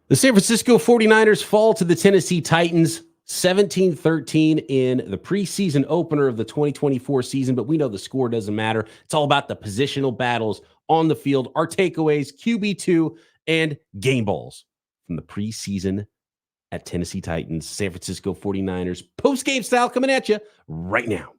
The San Francisco 49ers fall to the Tennessee Titans 17-13 in the preseason opener of the 2024 season, but we know the score doesn't matter. It's all about the positional battles on the field, our takeaways, QB2, and game balls from the preseason at Tennessee Titans, San Francisco 49ers, post-game style coming at you right now.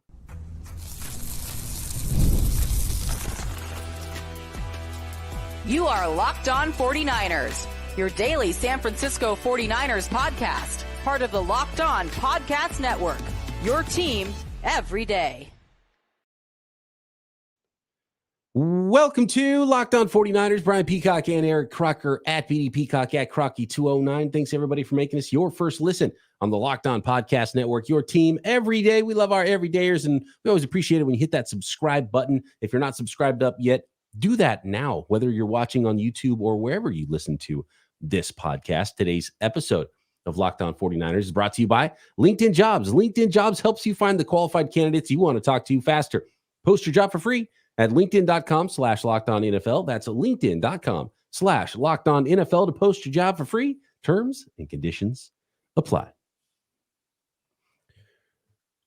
You are Locked On 49ers, your daily San Francisco 49ers podcast, part of the Locked On Podcast Network, your team every day. Welcome to Locked On 49ers. Brian Peacock and Eric Crocker at BD Peacock at Crocky209. Thanks, everybody, for making this your first listen on the Locked On Podcast Network, your team every day. We love our everydayers, and we always appreciate it when you hit that subscribe button. If you're not subscribed up yet, do that now, whether you're watching on YouTube or wherever you listen to this podcast. Today's episode of Locked On 49ers is brought to you by LinkedIn Jobs. LinkedIn Jobs helps you find the qualified candidates you want to talk to faster. Post your job for free at linkedin.com/LockedOnNFL. That's linkedin.com/LockedOnNFL to post your job for free. Terms and conditions apply.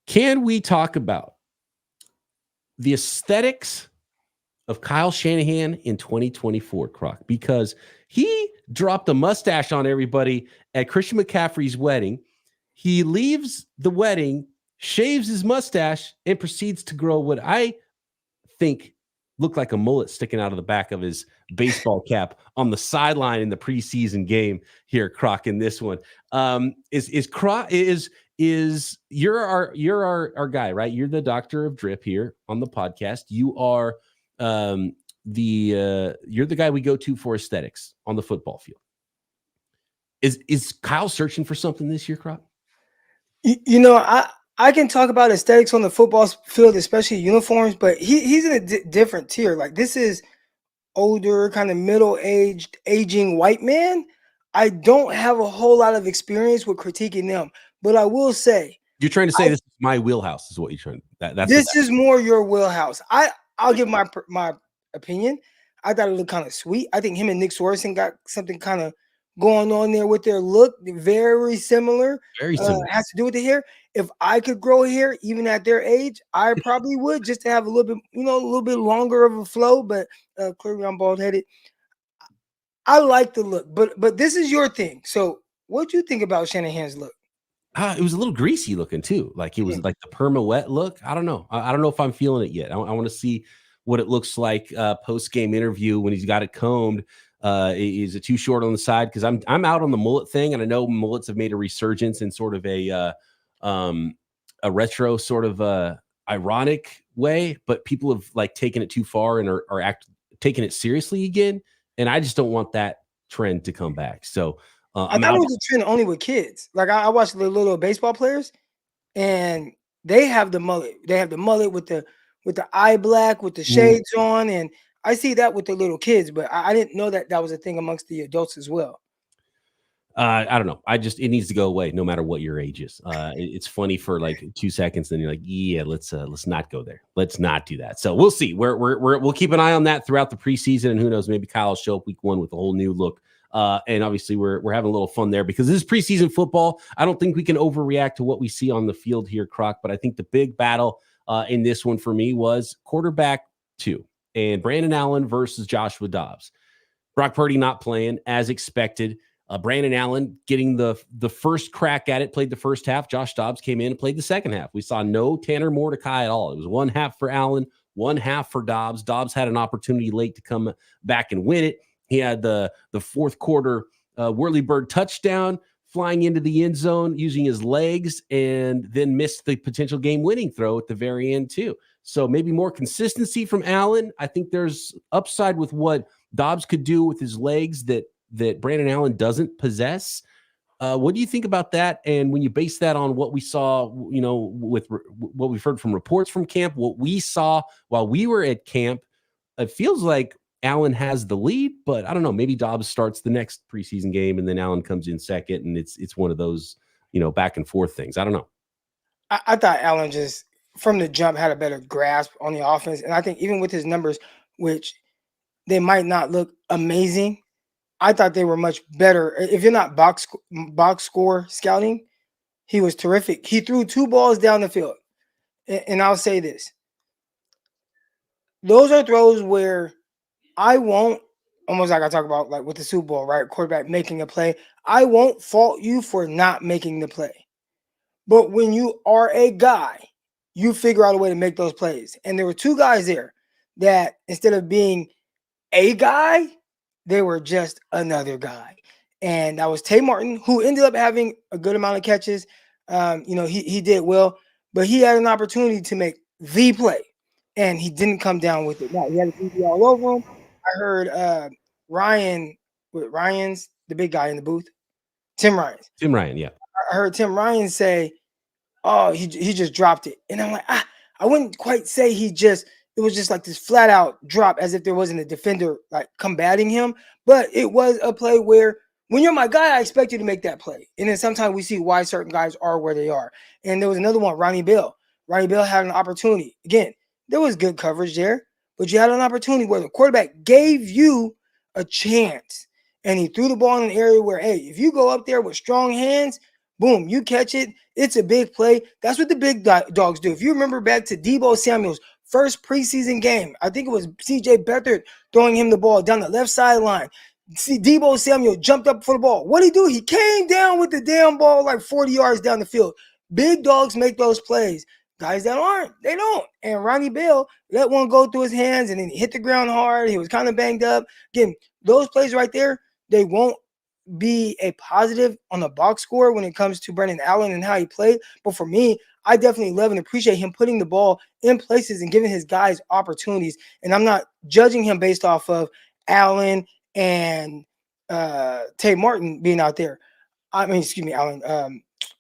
Can we talk about the aesthetics of Kyle Shanahan in 2024, Croc? Because he dropped a mustache on everybody at Christian McCaffrey's wedding. He leaves the wedding, shaves his mustache, and proceeds to grow what I think looked like a mullet sticking out of the back of his baseball cap on the sideline in the preseason game here, Croc, in this one. You're our guy, right? You're the doctor of drip here on the podcast. You are you're the guy we go to for aesthetics on the football field. Is Kyle searching for something this year, Croc? I can talk about aesthetics on the football field, especially uniforms, but he's in a different tier. Like, this is older, kind of middle-aged, aging white man. I don't have a whole lot of experience with critiquing them, but I will say, you're trying to say this is my wheelhouse, is what you're trying. This is more your wheelhouse. I'll give my opinion. I thought it looked kind of sweet. I think him and Nick Swerson got something kind of going on there with their look. Very similar. Very similar. Has to do with the hair. If I could grow hair, even at their age, I probably would, just to have a little bit longer of a flow. But clearly, I'm bald headed. I like the look, but this is your thing. So, what do you think about Shanahan's look? It was a little greasy looking too. Like, it was like the perma wet look. I don't know. I don't know if I'm feeling it yet. I want to see what it looks like post-game interview when he's got it combed. Is it too short on the side? Because I'm out on the mullet thing, and I know mullets have made a resurgence in sort of a retro sort of ironic way, but people have like taken it too far and are taking it seriously again. And I just don't want that trend to come back. So I thought it was a trend only with kids. Like, I watched the little baseball players, and they have the mullet. They have the mullet with the eye black, with the shades on, and I see that with the little kids. But I didn't know that was a thing amongst the adults as well. I don't know. It needs to go away, no matter what your age is. It's funny for like 2 seconds, then you're like, yeah, let's not go there. Let's not do that. So we'll see. We'll keep an eye on that throughout the preseason, and who knows, maybe Kyle will show up week 1 with a whole new look. And obviously we're having a little fun there because this is preseason football. I don't think we can overreact to what we see on the field here, Croc, but I think the big battle in this one for me was quarterback 2 and Brandon Allen versus Joshua Dobbs. Brock Purdy not playing as expected. Brandon Allen getting the first crack at it, played the first half. Josh Dobbs came in and played the second half. We saw no Tanner Mordecai at all. It was 1 half for Allen, 1 half for Dobbs. Dobbs had an opportunity late to come back and win it. He had the fourth quarter whirlybird touchdown, flying into the end zone using his legs, and then missed the potential game-winning throw at the very end too. So maybe more consistency from Allen. I think there's upside with what Dobbs could do with his legs that Brandon Allen doesn't possess. What do you think about that? And when you base that on what we saw, with what we've heard from reports from camp, what we saw while we were at camp, it feels like Allen has the lead, but I don't know. Maybe Dobbs starts the next preseason game and then Allen comes in second, and it's one of those, back and forth things. I don't know. I thought Allen just from the jump had a better grasp on the offense, and I think even with his numbers, which they might not look amazing, I thought they were much better. If you're not box score scouting, he was terrific. He threw 2 balls down the field. And I'll say this. Those are throws where I won't, almost like I talk about like with the Super Bowl, right? Quarterback making a play. I won't fault you for not making the play. But when you are a guy, you figure out a way to make those plays. And there were 2 guys there that instead of being a guy, they were just another guy. And that was Tay Martin, who ended up having a good amount of catches. He did well, but he had an opportunity to make the play, and he didn't come down with it. Now, he had a TV all over him. I heard Ryan's the big guy in the booth, Tim Ryan, yeah. I heard Tim Ryan say, "Oh, he just dropped it," and I'm like, I wouldn't quite say it was just like this flat out drop as if there wasn't a defender like combating him. But it was a play where when you're my guy, I expect you to make that play. And then sometimes we see why certain guys are where they are. And there was another one, Ronnie Bell. Ronnie Bell had an opportunity. Again, there was good coverage there, but you had an opportunity where the quarterback gave you a chance. And he threw the ball in an area where, hey, if you go up there with strong hands, boom, you catch it. It's a big play. That's what the big dogs do. If you remember back to Deebo Samuel's first preseason game, I think it was C.J. Beathard throwing him the ball down the left sideline. See, Deebo Samuel jumped up for the ball. What did he do? He came down with the damn ball like 40 yards down the field. Big dogs make those plays. Guys that aren't, they don't. And Ronnie Bell let one go through his hands, and then he hit the ground hard. He was kind of banged up. Again, those plays right there, they won't be a positive on the box score when it comes to Brandon Allen and how he played. But for me, I definitely love and appreciate him putting the ball in places and giving his guys opportunities. And I'm not judging him based off of Allen and Tay Martin being out there. Allen,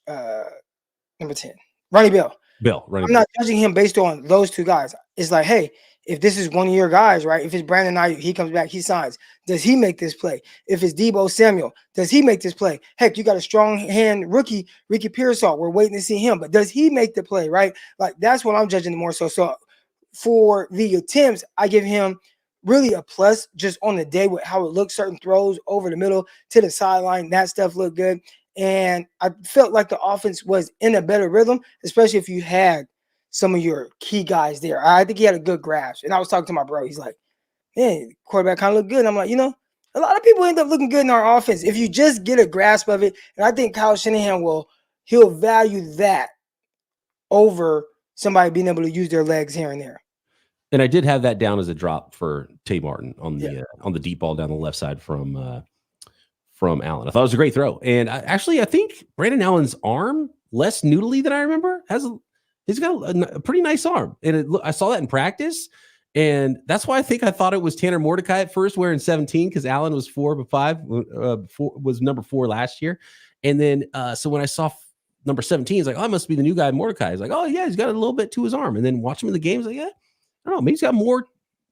number 10, Ronnie Bell. I'm not judging him based on those 2 guys. It's like, hey, if this is one of your guys, right? If it's Brandon Ayuk, he comes back, he signs. Does he make this play? If it's Deebo Samuel, does he make this play? Heck, you got a strong hand rookie, Ricky Pearsall. We're waiting to see him, but does he make the play, right? Like, that's what I'm judging more so. So for the attempts, I give him really a plus just on the day with how it looks. Certain throws over the middle to the sideline, that stuff looked good. And I felt like the offense was in a better rhythm, especially if you had some of your key guys there. I think he had a good grasp. And I was talking to my bro. He's like, man, quarterback kind of looked good. And I'm like, a lot of people end up looking good in our offense if you just get a grasp of it. And I think Kyle Shanahan he'll value that over somebody being able to use their legs here and there. And I did have that down as a drop for Tay Martin on the deep ball down the left side from Allen. I thought it was a great throw. And I think Brandon Allen's arm, less noodly than I remember, he's got a pretty nice arm. And I saw that in practice. And that's why I thought it was Tanner Mordecai at first wearing 17, because Allen was 4 was number 4 last year. And then so when I saw number 17, it's like, oh, it must be the new guy, Mordecai. He's like, oh yeah, he's got a little bit to his arm. And then watch him in the games, like, yeah, I don't know, maybe he's got more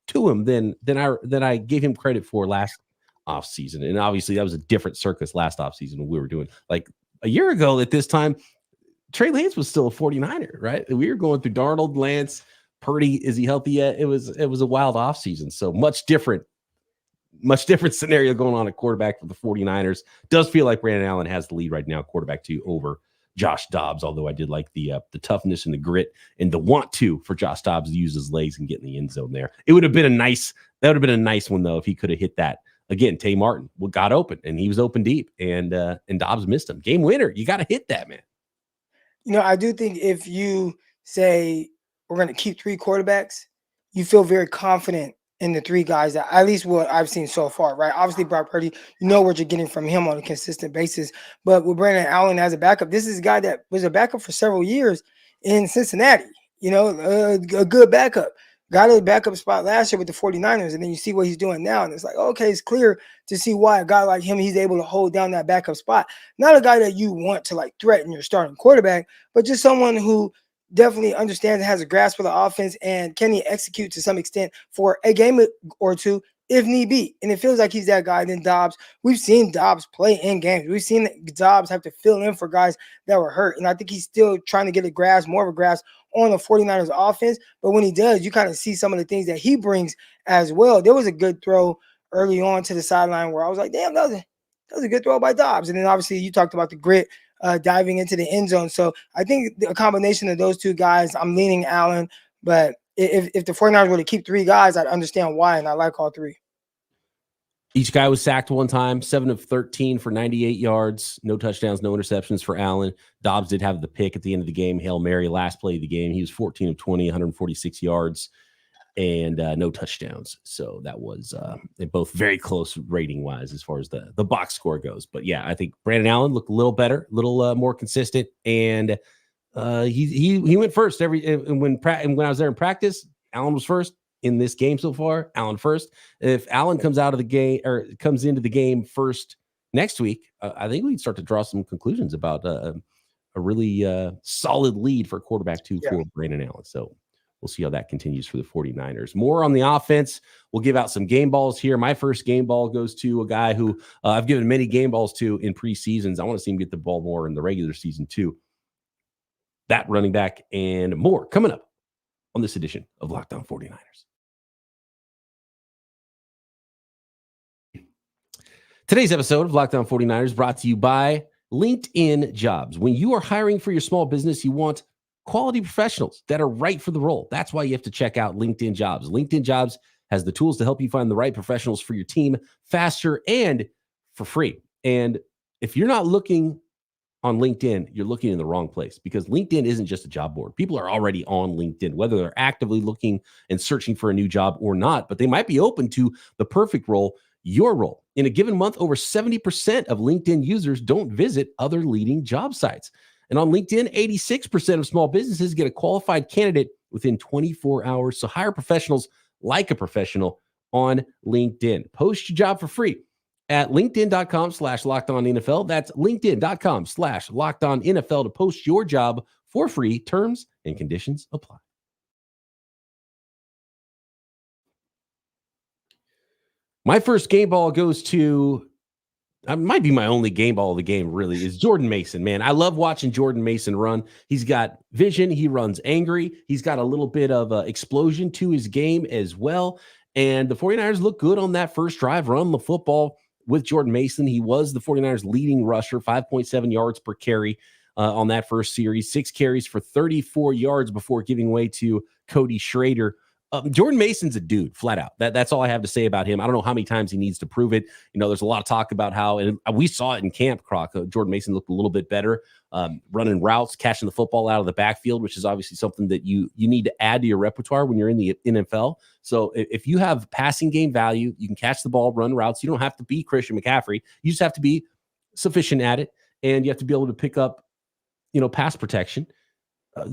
to him than I gave him credit for last offseason. And obviously that was a different circus last offseason when we were doing, like, a year ago at this time, Trey Lance was still a 49er, right? We were going through Darnold, Lance, Purdy. Is he healthy yet? It was a wild offseason. So much different scenario going on at quarterback for the 49ers. Does feel like Brandon Allen has the lead right now, quarterback 2 over Josh Dobbs, although I did like the toughness and the grit and the want to for Josh Dobbs to use his legs and get in the end zone there. That would have been a nice one, though, if he could have hit that. Again, Tay Martin got open, and he was open deep, and Dobbs missed him. Game winner. You got to hit that, man. I do think if you say we're going to keep 3 quarterbacks, you feel very confident in the 3 guys, that at least what I've seen so far, right? Obviously, Brock Purdy, what you're getting from him on a consistent basis. But with Brandon Allen as a backup, this is a guy that was a backup for several years in Cincinnati, a good backup. Got a backup spot last year with the 49ers, and then you see what he's doing now, and it's like, okay, it's clear to see why a guy like him, he's able to hold down that backup spot. Not a guy that you want to, like, threaten your starting quarterback, but just someone who definitely understands and has a grasp of the offense, and can he execute to some extent for a game or 2 if need be. And it feels like he's that guy. Then Dobbs, we've seen Dobbs play in games. We've seen Dobbs have to fill in for guys that were hurt, and I think he's still trying to get more of a grasp on the 49ers offense. But when he does, you kind of see some of the things that he brings as well. There was a good throw early on to the sideline where I was like, damn, that was a good throw by Dobbs. And then obviously you talked about the grit diving into the end zone. So I think a combination of those two guys, I'm leaning Allen, but if the 49ers were to keep 3 guys, I'd understand why, and I like all 3. Each guy was sacked one time, 7 of 13 for 98 yards, no touchdowns, no interceptions for Allen. Dobbs did have the pick at the end of the game, Hail Mary, last play of the game. He was 14 of 20, 146 yards, and no touchdowns. So that was both very close rating-wise as far as the box score goes. But, yeah, I think Brandon Allen looked a little better, a little more consistent, and he went first. When I was there in practice, Allen was first. In this game so far, Allen first. If Allen comes out of the game or comes into the game first next week, I think we can start to draw some conclusions about a really solid lead for quarterback 2 for Brandon Allen. So we'll see how that continues for the 49ers. More on the offense. We'll give out some game balls here. My first game ball goes to a guy who I've given many game balls to in preseasons. I want to see him get the ball more in the regular season too. That running back and more coming up on this edition of Locked On 49ers. Today's episode of Locked On 49ers brought to you by LinkedIn Jobs. When you are hiring for your small business, you want quality professionals that are right for the role. That's why you have to check out LinkedIn Jobs. LinkedIn Jobs has the tools to help you find the right professionals for your team faster and for free. And if you're not looking on LinkedIn, you're looking in the wrong place, because LinkedIn isn't just a job board. People are already on LinkedIn, whether they're actively looking and searching for a new job or not, but they might be open to the perfect role, your role. In a given month, over 70% of LinkedIn users don't visit other leading job sites. And on LinkedIn, 86% of small businesses get a qualified candidate within 24 hours. So hire professionals like a professional on LinkedIn. Post your job for free at linkedin.com/lockedonnfl. That's linkedin.com/lockedonnfl to post your job for free. Terms and conditions apply. My first game ball goes to, might be my only game ball of the game, really, is Jordan Mason, man. I love watching Jordan Mason run. He's got vision. He runs angry. He's got a little bit of explosion to his game as well. And the 49ers look good on that first drive, run the football with Jordan Mason. He was the 49ers leading rusher, 5.7 yards per carry on that first series, 6 carries for 34 yards before giving way to Cody Schrader. Jordan Mason's a dude, flat out. That's all I have to say about him. I don't know how many times he needs to prove it. You know, there's a lot of talk about how, and we saw it in camp, Croc. Jordan Mason looked a little bit better, running routes, catching the football out of the backfield, which is obviously something that you need to add to your repertoire when you're in the NFL. So if you have passing game value, you can catch the ball, run routes. You don't have to be Christian McCaffrey. You just have to be sufficient at it, and you have to be able to pick up, pass protection.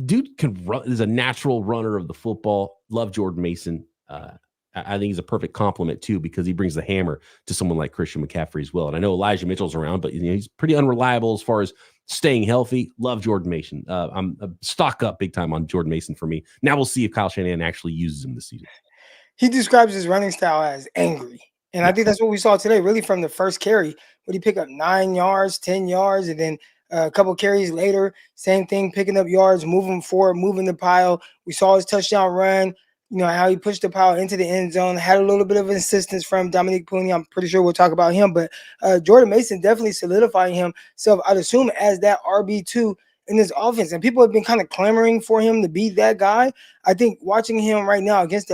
Dude can run, is a natural runner of the football. Love Jordan Mason. I think he's a perfect compliment too, because he brings the hammer to someone like Christian McCaffrey as well. And I know Elijah Mitchell's around, but he's pretty unreliable as far as staying healthy. Love Jordan Mason. I'm stock up big time on Jordan Mason for me. Now we'll see if Kyle Shanahan actually uses him this season. He describes his running style as angry. And I think that's what we saw today, really from the first carry. Would he pick up 9 yards, 10 yards, and then a couple carries later, same thing, picking up yards, moving forward, moving the pile. We saw his touchdown run, how he pushed the pile into the end zone, had a little bit of assistance from Dominique Pooney. I'm pretty sure we'll talk about him, but Jordan Mason definitely solidifying himself, I'd assume, as that RB2 in this offense. And people have been kind of clamoring for him to be that guy. I think watching him right now against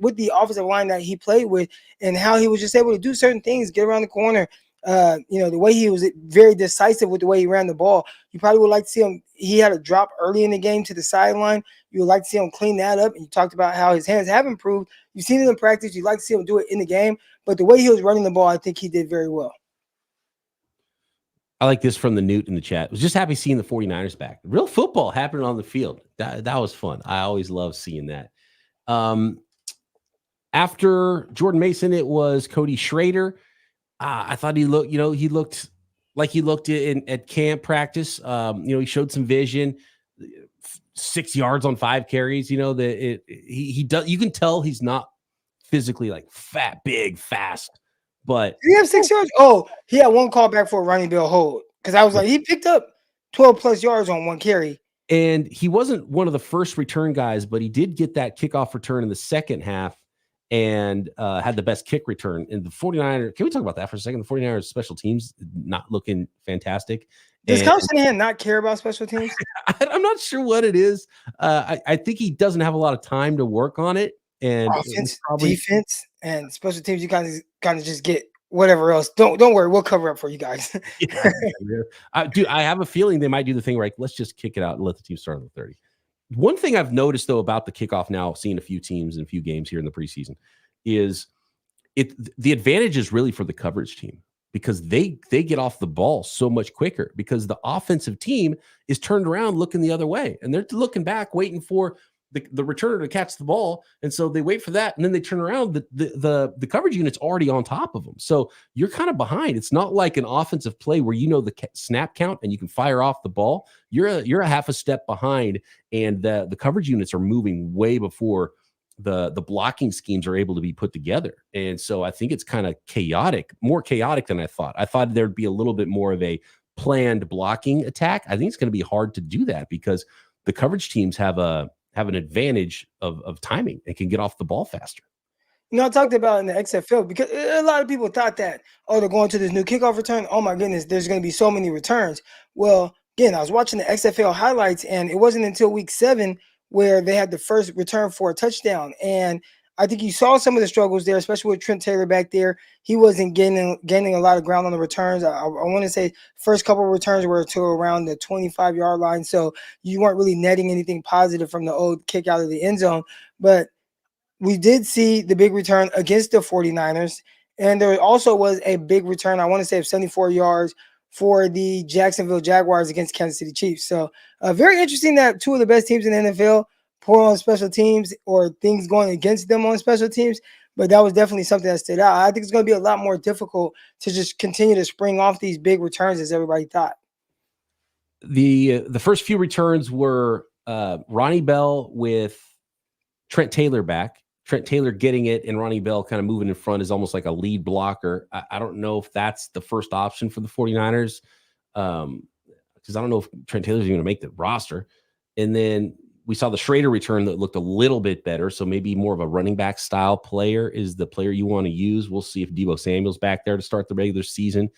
with the offensive line that he played with, and how he was just able to do certain things, get around the corner, the way he was very decisive with the way he ran the ball. You probably would like to see him. He had a drop early in the game to the sideline. You would like to see him clean that up. And you talked about how his hands have improved. You've seen it in practice. You'd like to see him do it in the game. But the way he was running the ball, I think he did very well. I like this from the Newt in the chat. I was just happy seeing the 49ers back. Real football happening on the field. That was fun. I always love seeing that. After Jordan Mason, it was Cody Schrader. I thought he looked like he looked at camp practice. He showed some vision, 6 yards on 5 carries. He does. You can tell he's not physically like fat, big, fast. But did he have 6 yards? Oh, he had one call back for a running bill hold, because I was like, he picked up 12 plus yards on one carry. And he wasn't one of the first return guys, but he did get that kickoff return in the second half. and had the best kick return. And the 49ers, can we talk about that for a second? The 49ers special teams not looking fantastic. Does Kyle Shanahan not care about special teams? I'm not sure what it is. I think he doesn't have a lot of time to work on it. And offense, defense, and special teams, you kind of just get whatever else. Don't worry, we'll cover up for you guys. Dude, I have a feeling they might do the thing where, like, let's just kick it out and let the team start on the 30. One thing I've noticed, though, about the kickoff now, seeing a few teams and a few games here in the preseason, is the advantage is really for the coverage team, because they get off the ball so much quicker, because the offensive team is turned around looking the other way, and they're looking back waiting for the returner to catch the ball. And so they wait for that, and then they turn around. The coverage unit's already on top of them. So you're kind of behind. It's not like an offensive play where you know the snap count and you can fire off the ball. You're a half a step behind, and the coverage units are moving way before the blocking schemes are able to be put together. And so I think it's kind of chaotic, more chaotic than I thought. I thought there'd be a little bit more of a planned blocking attack. I think it's going to be hard to do that because the coverage teams have an advantage of timing and can get off the ball faster. You know, I talked about in the XFL, because a lot of people thought that, oh, they're going to this new kickoff return. Oh my goodness, there's going to be so many returns. Well, again, I was watching the XFL highlights, and it wasn't until week 7 where they had the first return for a touchdown. And I think you saw some of the struggles there, especially with Trent Taylor back there. He wasn't gaining a lot of ground on the returns. I want to say first couple of returns were to around the 25-yard line. So you weren't really netting anything positive from the old kick out of the end zone. But we did see the big return against the 49ers. And there also was a big return, I want to say, of 74 yards for the Jacksonville Jaguars against Kansas City Chiefs. So very interesting that two of the best teams in the NFL poor on special teams, or things going against them on special teams. But that was definitely something that stood out. I think it's going to be a lot more difficult to just continue to spring off these big returns as everybody thought. The first few returns were Ronnie Bell with Trent Taylor back. Trent Taylor getting it and Ronnie Bell kind of moving in front is almost like a lead blocker. I don't know if that's the first option for the 49ers, because I don't know if Trent Taylor's even going to make the roster. And then we saw the Schrader return that looked a little bit better. So maybe more of a running back style player is the player you want to use. We'll see if Deebo Samuel's back there to start the regular season.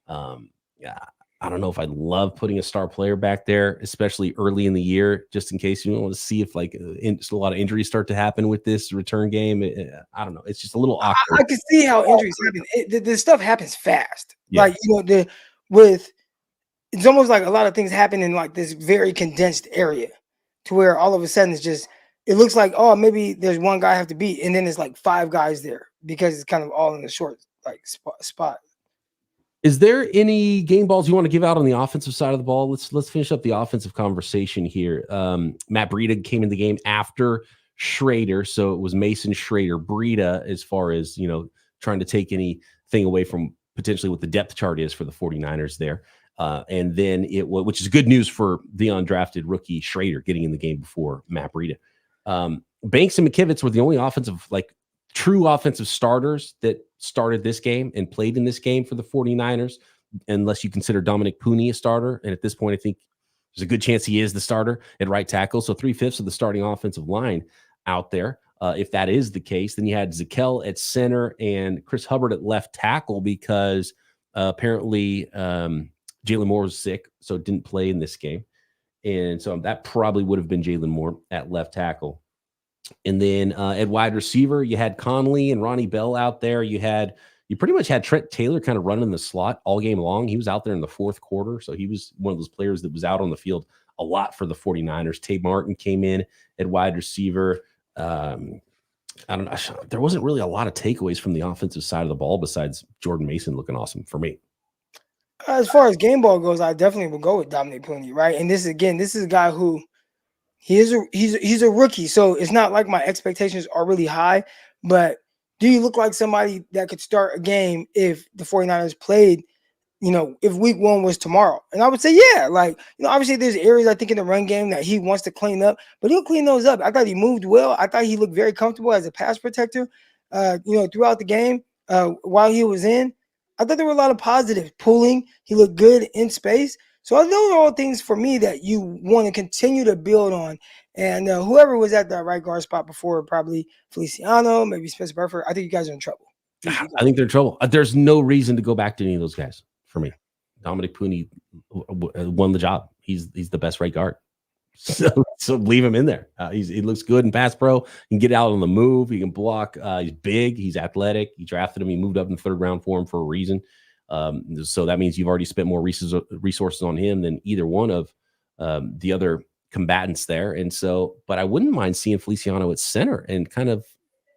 Yeah, I don't know if I love putting a star player back there, especially early in the year, just in case you want to see if like a lot of injuries start to happen with this return game. I don't know. It's just a little awkward. I can see how injuries happen. The stuff happens fast. Yeah. Like, it's almost like a lot of things happen in like this very condensed area, to where all of a sudden it looks like, oh, maybe there's one guy I have to beat, and then there's like 5 guys there because it's kind of all in the short like spot. Is there any game balls you want to give out on the offensive side of the ball? Let's finish up the offensive conversation here. Matt Breida came in the game after Schrader, so it was Mason, Schrader, Breida, as far as, trying to take anything away from potentially what the depth chart is for the 49ers there. And then which is good news for the undrafted rookie Schrader getting in the game before Matt Breida. Banks and McKivitz were the only true offensive starters that started this game and played in this game for the 49ers, unless you consider Dominic Pooney a starter. And at this point, I think there's a good chance he is the starter at right tackle. So 3/5 of the starting offensive line out there. If that is the case, then you had Zakelj at center and Chris Hubbard at left tackle, because apparently Jalen Moore was sick, so didn't play in this game. And so that probably would have been Jalen Moore at left tackle. And then at wide receiver, you had Conley and Ronnie Bell out there. You pretty much had Trent Taylor kind of running the slot all game long. He was out there in the fourth quarter, so he was one of those players that was out on the field a lot for the 49ers. Tay Martin came in at wide receiver. I don't know. There wasn't really a lot of takeaways from the offensive side of the ball besides Jordan Mason looking awesome for me. As far as game ball goes, I definitely would go with Dominic Pooney, right? And this is a guy who he's a rookie, so it's not like my expectations are really high. But do you look like somebody that could start a game if the 49ers played, if week 1 was tomorrow? And I would say, yeah, obviously there's areas I think in the run game that he wants to clean up, but he'll clean those up. I thought he moved well. I thought he looked very comfortable as a pass protector, throughout the game while he was in. I thought there were a lot of positives. Pulling, he looked good in space. So those are all things for me that you want to continue to build on And whoever was at that right guard spot before, probably Feliciano, maybe Spencer Burford, I think you guys are in trouble. I think they're in trouble. There's no reason to go back to any of those guys for me. Dominic Pooney won the job. He's the best right guard. So leave him in there. He looks good in pass pro. He can get out on the move. He can block. He's big. He's athletic. You drafted him. He moved up in the 3rd round for him for a reason. So that means you've already spent more resources on him than either one of the other combatants there. And so, but I wouldn't mind seeing Feliciano at center and kind of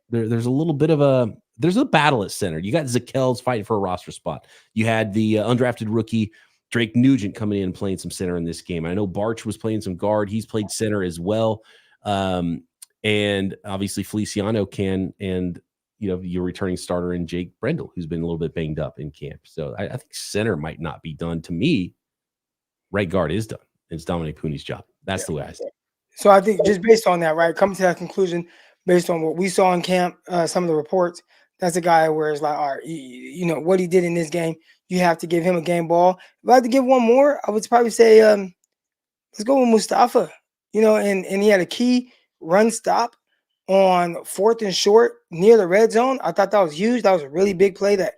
there's a little bit of there's a battle at center. You got Zakel's fighting for a roster spot. You had the undrafted rookie Drake Nugent coming in and playing some center in this game. I know Barch was playing some guard. He's played center as well. And obviously Feliciano can, and your returning starter in Jake Brendel, who's been a little bit banged up in camp. So I think center might not be done. To me, right guard is done. It's Dominic Pooney's job. That's the way I see it. So I think just based on that, right, coming to that conclusion, based on what we saw in camp, some of the reports, that's a guy where it's like, all right, what he did in this game, you have to give him a game ball. If I had to give one more, I would probably say, let's go with Mustafa, and he had a key run stop on 4th and short near the red zone. I thought that was huge. That was a really big play that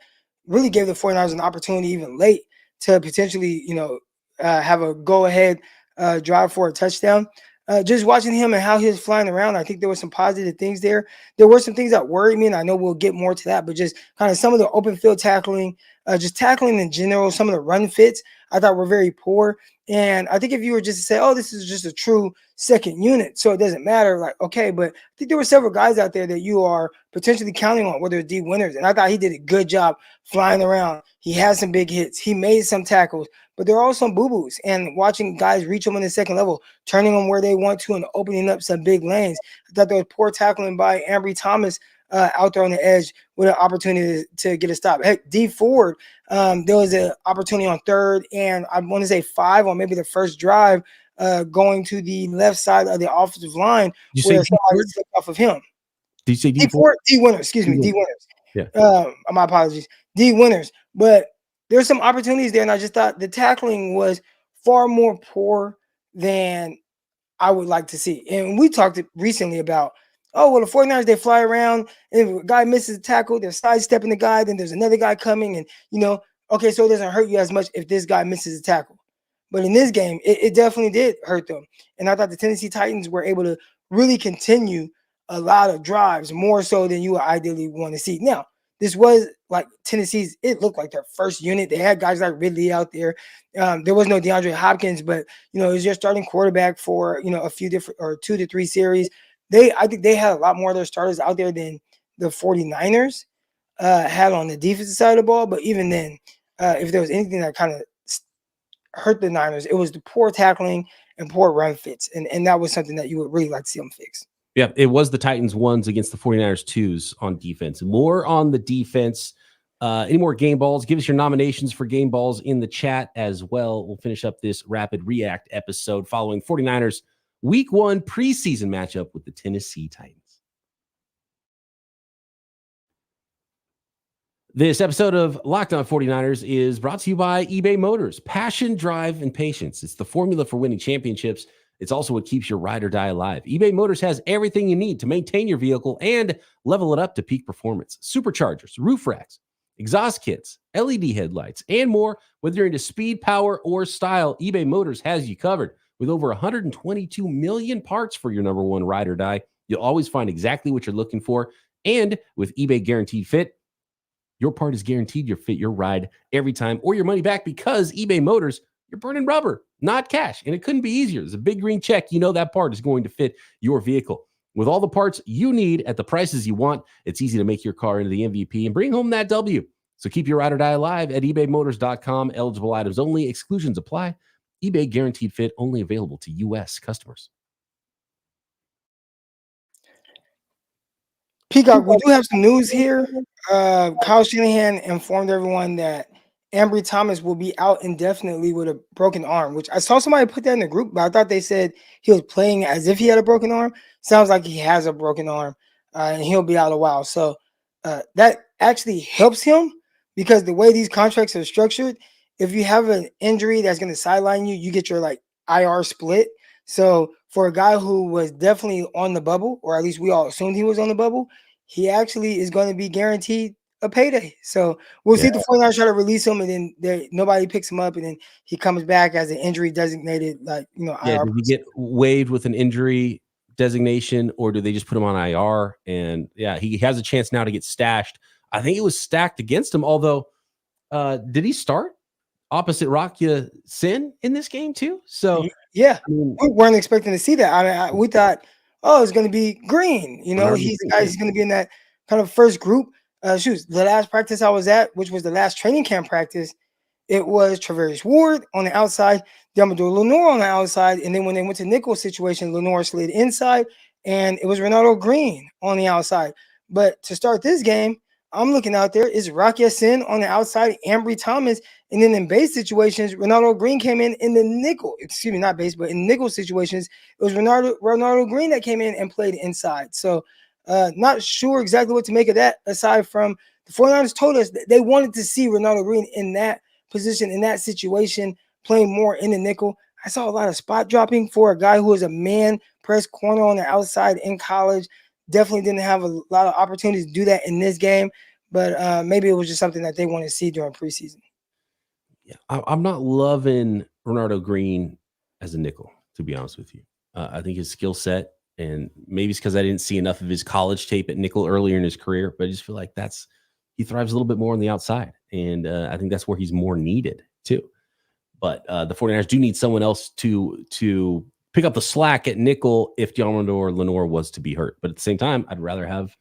really gave the 49ers an opportunity even late to potentially, have a go-ahead drive for a touchdown. Just watching him and how he was flying around, I think there were some positive things there. There were some things that worried me, and I know we'll get more to that, but just kind of some of the open field tackling, just tackling in general, some of the run fits I thought were very poor. And I think if you were just to say, oh, this is just a true second unit, so it doesn't matter, like, okay, but I think there were several guys out there that you are potentially counting on, whether it's D Winters, and I thought he did a good job flying around. He had some big hits. He made some tackles, but there are also some boo-boos, and watching guys reach them on the second level, turning them where they want to and opening up some big lanes. I thought there was poor tackling by Ambry Thomas out there on the edge with an opportunity to get a stop. Heck, D Ford, there was an opportunity on 3rd and I want to say 5 on maybe the first drive going to the left side of the offensive line where somebody slipped off of him. Did you say D Ford? D Winters, excuse me, D Winters. Yeah. My apologies. D Winters. But there's some opportunities there, and I just thought the tackling was far more poor than I would like to see. And we talked recently about, oh, well, the 49ers, they fly around, and if a guy misses a tackle, they're sidestepping the guy, then there's another guy coming, and, okay, so it doesn't hurt you as much if this guy misses a tackle. But in this game, it definitely did hurt them. And I thought the Tennessee Titans were able to really continue a lot of drives, more so than you would ideally want to see. Now, this was like Tennessee's, it looked like their first unit. They had guys like Ridley out there. There was no DeAndre Hopkins, but, it was your starting quarterback for, a few different or 2 to 3 series. I think they had a lot more of their starters out there than the 49ers had on the defensive side of the ball. But even then, if there was anything that kind of hurt the Niners, it was the poor tackling and poor run fits. And that was something that you would really like to see them fix. Yeah, it was the Titans 1s against the 49ers 2s on defense. More on the defense. Any more game balls? Give us your nominations for game balls in the chat as well. We'll finish up this Rapid React episode following 49ers Week 1 preseason matchup with the Tennessee Titans. This episode of Locked On 49ers is brought to you by eBay Motors. Passion, drive, and patience. It's the formula for winning championships. It's also what keeps your ride or die alive. eBay Motors has everything you need to maintain your vehicle and level it up to peak performance. Superchargers, roof racks, exhaust kits, LED headlights, and more. Whether you're into speed, power, or style, eBay Motors has you covered. With over 122 million parts for your number one ride or die, you'll always find exactly what you're looking for. And with eBay Guaranteed Fit, your part is guaranteed you'll fit your ride every time or your money back, because eBay Motors, you're burning rubber, not cash. And it couldn't be easier. There's a big green check. You know that part is going to fit your vehicle. With all the parts you need at the prices you want, it's easy to make your car into the MVP and bring home that W. So keep your ride or die alive at ebaymotors.com. Eligible items only. Exclusions apply. eBay Guaranteed Fit, only available to U.S. customers. Peacock, we do have some news here. Kyle Shanahan informed everyone that Ambry Thomas will be out indefinitely with a broken arm, which I saw somebody put that in the group, but I thought they said he was playing as if he had a broken arm. Sounds like he has a broken arm, and he'll be out a while. So that actually helps him, because the way these contracts are structured, if you have an injury that's going to sideline you, you get your IR split. So for a guy who was definitely on the bubble, or at least we all assumed he was on the bubble, he actually is going to be guaranteed a payday. So we'll see if the 49ers try to release him, and then nobody picks him up, and then he comes back as an injury designated, like, Yeah, IR. did he get waived with an injury designation, or do they just put him on IR? And yeah, he has a chance now to get stashed. I think it was stacked against him, although did he start opposite Rock Ya-Sin in this game too? So yeah, I mean, we weren't expecting to see that. I mean, we thought, oh, it's going to be Green. He's the guy. He's going to be in that kind of first group. The last practice I was at, which was the last training camp practice, it was Travarius Ward on the outside, Deommodore Lenoir on the outside, and then when they went to nickel situation, Lenoir slid inside, and it was Renardo Green on the outside. But to start this game, I'm looking out there, is Rock Ya-Sin on the outside, Ambry Thomas, and then in base situations, Renardo Green came in the nickel, not base, but in nickel situations, it was Renardo Green that came in and played inside. So not sure exactly what to make of that, aside from the 49ers told us that they wanted to see Renardo Green in that position, in that situation, playing more in the nickel. I saw a lot of spot dropping for a guy who was a man press corner on the outside in college. Definitely didn't have a lot of opportunities to do that in this game, but maybe it was just something that they wanted to see during preseason. Yeah, I'm not loving Renardo Green as a nickel, to be honest with you. I think his skill set, and maybe it's because I didn't see enough of his college tape at nickel earlier in his career, but I just feel like he thrives a little bit more on the outside, and I think that's where he's more needed too. But the 49ers do need someone else to pick up the slack at nickel if Deommodore Lenoir was to be hurt. But at the same time, I'd rather have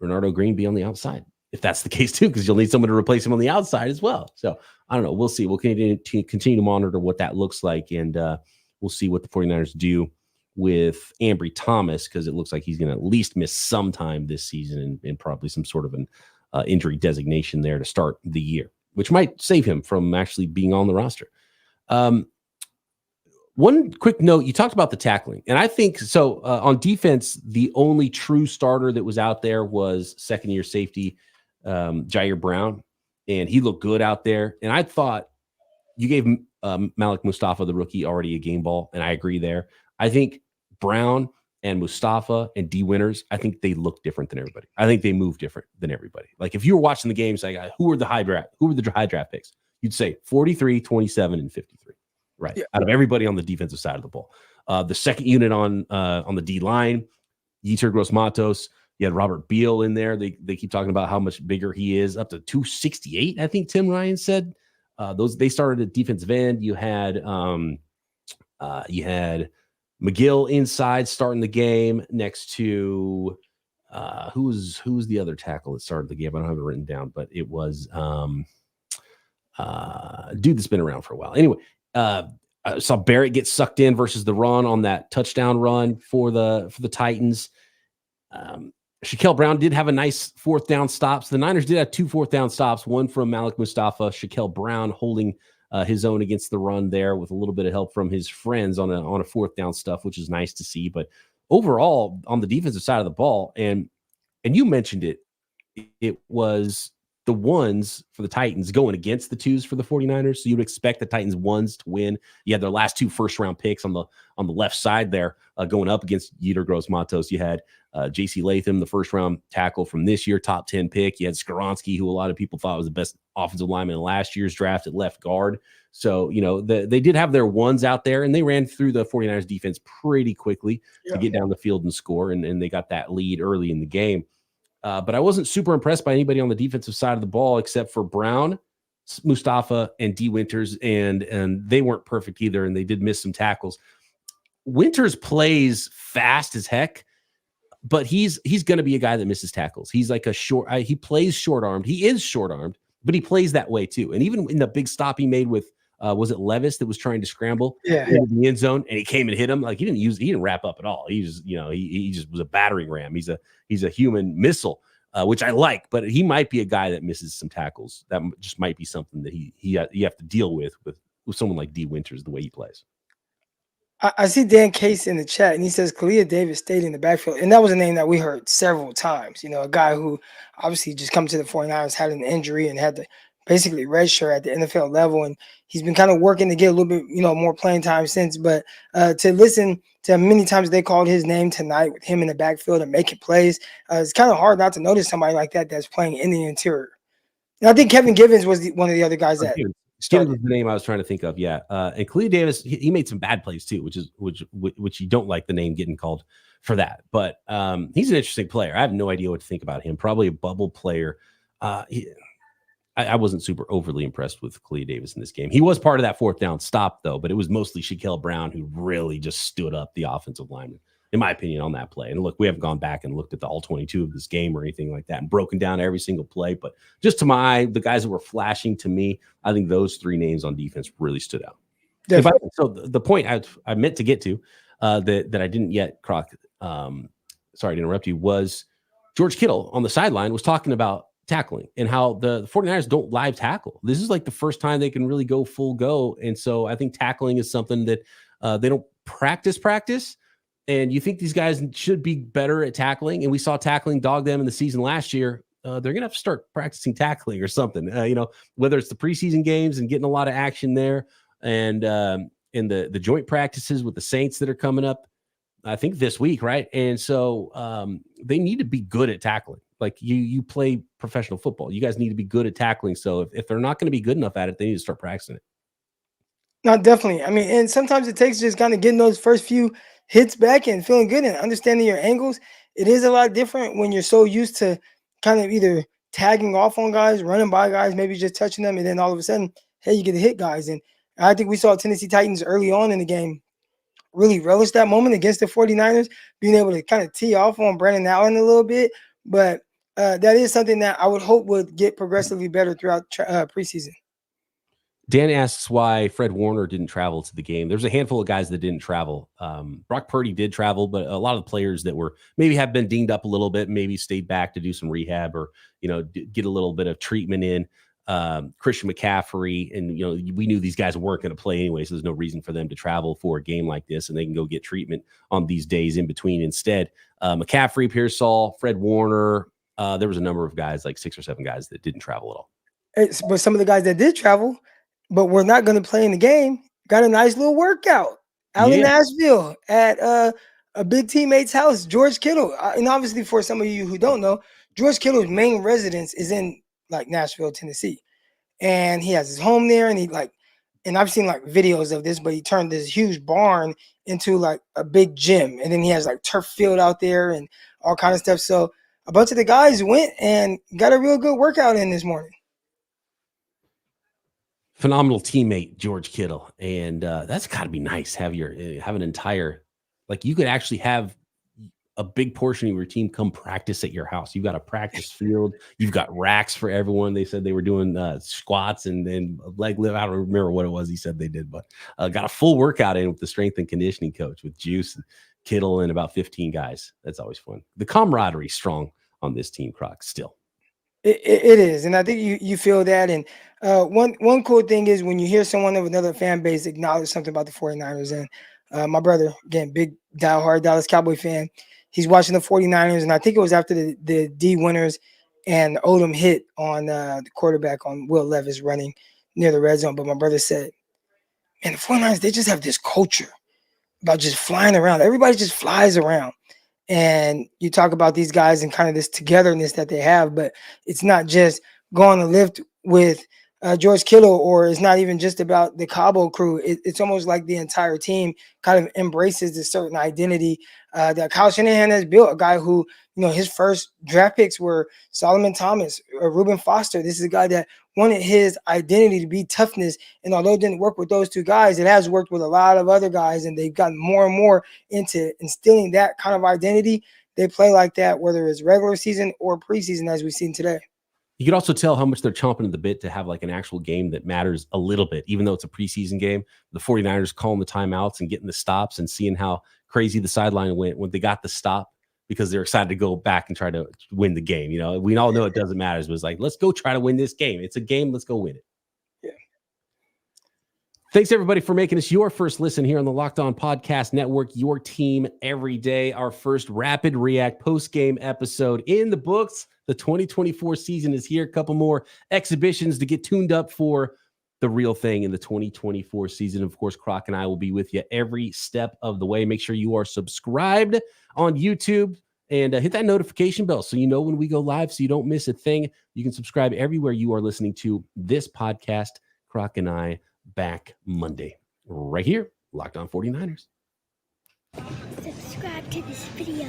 Renardo Green be on the outside if that's the case too, because you'll need someone to replace him on the outside as well. So I don't know. We'll see. We'll continue to monitor what that looks like, and we'll see what the 49ers do with Ambry Thomas, because it looks like he's going to at least miss some time this season and probably some sort of an injury designation there to start the year, which might save him from actually being on the roster. One quick note, you talked about the tackling, and I think so on defense, the only true starter that was out there was second-year safety Jair Brown, and he looked good out there. And I thought you gave Malik Mustafa, the rookie, already a game ball, and I agree there. I think Brown and Mustafa and D Winters, I think they look different than everybody. I think they move different than everybody. Like if you were watching the games, like who were the high draft picks? You'd say 43, 27, and 53, right? Yeah. Out of everybody on the defensive side of the ball. The second unit on the D line, Yetur Gross-Matos. You had Robert Beal in there. They keep talking about how much bigger he is, up to 268. I think Tim Ryan said. They started at defensive end. You had McGill inside starting the game next to who's the other tackle that started the game? I don't have it written down, but it was dude that's been around for a while. Anyway, I saw Barrett get sucked in versus the run on that touchdown run for the Titans. Shaquille Brown did have a nice fourth down stop. So the Niners did have 2 fourth down stops, one from Malik Mustafa, Shaquille Brown holding his own against the run there with a little bit of help from his friends on a fourth down stuff, which is nice to see. But overall, on the defensive side of the ball, and you mentioned it was the ones for the Titans going against the twos for the 49ers. So you'd expect the Titans ones to win. You had their last 2 first-round picks on the left side there going up against Yetur Gross-Matos. You had J.C. Latham, the first-round tackle from this year, top 10 pick. You had Skoronski, who a lot of people thought was the best offensive lineman in last year's draft at left guard. So, they did have their ones out there, and they ran through the 49ers defense pretty quickly to get down the field and score, and they got that lead early in the game. But I wasn't super impressed by anybody on the defensive side of the ball except for Brown, Mustafa, and D Winters, and they weren't perfect either, and they did miss some tackles. Winters plays fast as heck, but he's going to be a guy that misses tackles. He's like he plays short-armed. He is short-armed, but he plays that way too. And even in the big stop he made with was it Levis that was trying to scramble into the end zone, and he came and hit him? Like he didn't wrap up at all. He just, he just was a battering ram. He's a human missile, which I like, but he might be a guy that misses some tackles. That just might be something that you have to deal with someone like D Winters, the way he plays. I see Dan Case in the chat, and he says Kalia Davis stayed in the backfield. And that was a name that we heard several times. A guy who obviously just come to the 49ers, had an injury, and had to basically redshirt at the NFL level, and he's been kind of working to get a little bit, more playing time since. But to listen to many times they called his name tonight with him in the backfield and making plays, it's kind of hard not to notice somebody like that that's playing in the interior. And I think Kevin Givens was one of the other guys that Givens was the name I was trying to think of. Yeah, and Khalil Davis, he made some bad plays too, which you don't like the name getting called for that. But he's an interesting player. I have no idea what to think about him. Probably a bubble player. I wasn't super overly impressed with Khalil Davis in this game. He was part of that fourth down stop, though, but it was mostly Shaquille Brown who really just stood up the offensive lineman, in my opinion, on that play. And look, we haven't gone back and looked at the all 22 of this game or anything like that and broken down every single play. But just to my eye, the guys that were flashing to me, I think those three names on defense really stood out. So the point I meant to get to that I didn't yet, Croc, sorry to interrupt you, was George Kittle on the sideline was talking about tackling and how the 49ers don't live tackle. This is like the first time they can really go full go. And so I think tackling is something that they don't practice. And you think these guys should be better at tackling. And we saw tackling dog them in the season last year. They're going to have to start practicing tackling or something, whether it's the preseason games and getting a lot of action there and in the joint practices with the Saints that are coming up, I think this week. Right. And so they need to be good at tackling. Like you play professional football. You guys need to be good at tackling. So if they're not going to be good enough at it, they need to start practicing it. No, definitely. I mean, and sometimes it takes just kind of getting those first few hits back and feeling good and understanding your angles. It is a lot different when you're so used to kind of either tagging off on guys, running by guys, maybe just touching them, and then all of a sudden, hey, you get to hit guys. And I think we saw Tennessee Titans early on in the game really relish that moment against the 49ers, being able to kind of tee off on Brandon Allen a little bit. But that is something that I would hope would get progressively better throughout preseason. Dan asks why Fred Warner didn't travel to the game. There's a handful of guys that didn't travel. Brock Purdy did travel, but a lot of the players that were maybe have been dinged up a little bit, maybe stayed back to do some rehab or, get a little bit of treatment in. Christian McCaffrey, and, we knew these guys weren't going to play anyway, so there's no reason for them to travel for a game like this, and they can go get treatment on these days in between instead. McCaffrey, Pearsall, Fred Warner, there was a number of guys, like 6 or 7 guys that didn't travel at all. But some of the guys that did travel, but we're not going to play in the game, got a nice little workout out in Nashville at a big teammate's house, George Kittle. And obviously for some of you who don't know, George Kittle's main residence is in like Nashville, Tennessee. And he has his home there, and I've seen like videos of this, but he turned this huge barn into like a big gym. And then he has like turf field out there and all kind of stuff. So a bunch of the guys went and got a real good workout in this morning. Phenomenal teammate, George Kittle. And that's got to be nice. Have an entire, like you could actually have a big portion of your team come practice at your house. You've got a practice field. You've got racks for everyone. They said they were doing squats and leg lift. I don't remember what it was he said they did, but got a full workout in with the strength and conditioning coach with Juice and Kittle and about 15 guys. That's always fun. The camaraderie strong on this team, Croc, still. It is, and I think you feel that. And one cool thing is when you hear someone of another fan base acknowledge something about the 49ers. And my brother, again, big diehard Dallas Cowboy fan, he's watching the 49ers, and I think it was after the D winners and Odom hit on the quarterback on Will Levis running near the red zone. But my brother said, man, the 49ers, they just have this culture about just flying around. Everybody just flies around. And you talk about these guys and kind of this togetherness that they have, but it's not just going to lift with George Kittle, or it's not even just about the Cabo crew. It's almost like the entire team kind of embraces this certain identity that Kyle Shanahan has built. A guy who, his first draft picks were Solomon Thomas or Reuben Foster. This is a guy that wanted his identity to be toughness. And although it didn't work with those two guys, it has worked with a lot of other guys, and they've gotten more and more into instilling that kind of identity. They play like that, whether it's regular season or preseason, as we've seen today. You can also tell how much they're chomping at the bit to have like an actual game that matters a little bit, even though it's a preseason game. The 49ers calling the timeouts and getting the stops and seeing how crazy the sideline went when they got the stop, because they're excited to go back and try to win the game. We all know it doesn't matter. It was like, let's go try to win this game. It's a game. Let's go win it. Yeah. Thanks, everybody, for making us your first listen here on the Locked On Podcast Network, your team every day. Our first Rapid React post-game episode in the books. The 2024 season is here. A couple more exhibitions to get tuned up for the real thing in the 2024 season. Of course, Croc and I will be with you every step of the way. Make sure you are subscribed on YouTube and hit that notification bell so you know when we go live so you don't miss a thing. You can subscribe everywhere you are listening to this podcast. Croc and I back Monday right here, Locked On 49ers. Subscribe to this video.